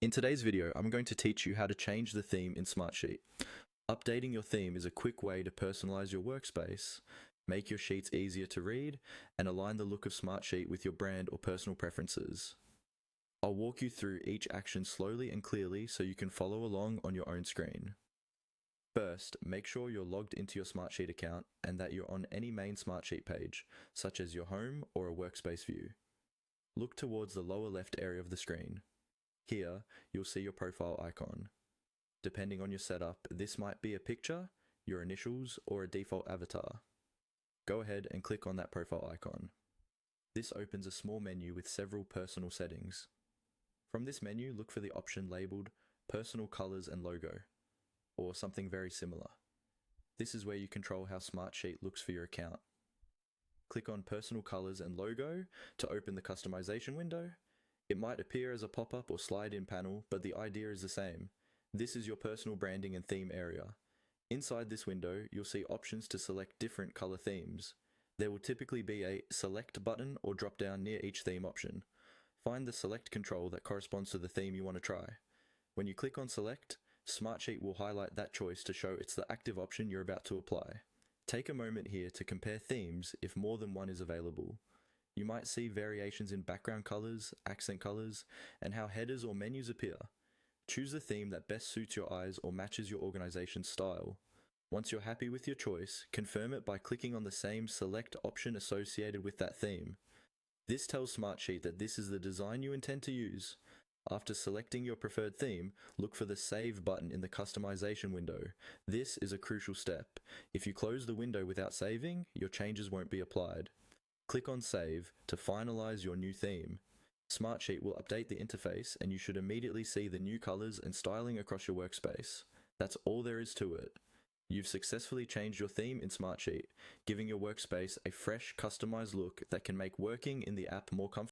In today's video, I'm going to teach you how to change the theme in Smartsheet. Updating your theme is a quick way to personalize your workspace, make your sheets easier to read, and align the look of Smartsheet with your brand or personal preferences. I'll walk you through each action slowly and clearly so you can follow along on your own screen. First, make sure you're logged into your Smartsheet account and that you're on any main Smartsheet page, such as your home or a workspace view. Look towards the lower left area of the screen. Here, you'll see your profile icon. Depending on your setup, this might be a picture, your initials, or a default avatar. Go ahead and click on that profile icon. This opens a small menu with several personal settings. From this menu, look for the option labeled Personal Colors and Logo, or something very similar. This is where you control how Smartsheet looks for your account. Click on Personal Colors and Logo to open the customization window. It might appear as a pop-up or slide-in panel, but the idea is the same. This is your personal branding and theme area. Inside this window, you'll see options to select different color themes. There will typically be a Select button or drop-down near each theme option. Find the Select control that corresponds to the theme you want to try. When you click on Select, Smartsheet will highlight that choice to show it's the active option you're about to apply. Take a moment here to compare themes if more than one is available. You might see variations in background colors, accent colors, and how headers or menus appear. Choose the theme that best suits your eyes or matches your organization's style. Once you're happy with your choice, confirm it by clicking on the same Select option associated with that theme. This tells Smartsheet that this is the design you intend to use. After selecting your preferred theme, look for the Save button in the customization window. This is a crucial step. If you close the window without saving, your changes won't be applied. Click on Save to finalize your new theme. Smartsheet will update the interface and you should immediately see the new colors and styling across your workspace. That's all there is to it. You've successfully changed your theme in Smartsheet, giving your workspace a fresh, customized look that can make working in the app more comfortable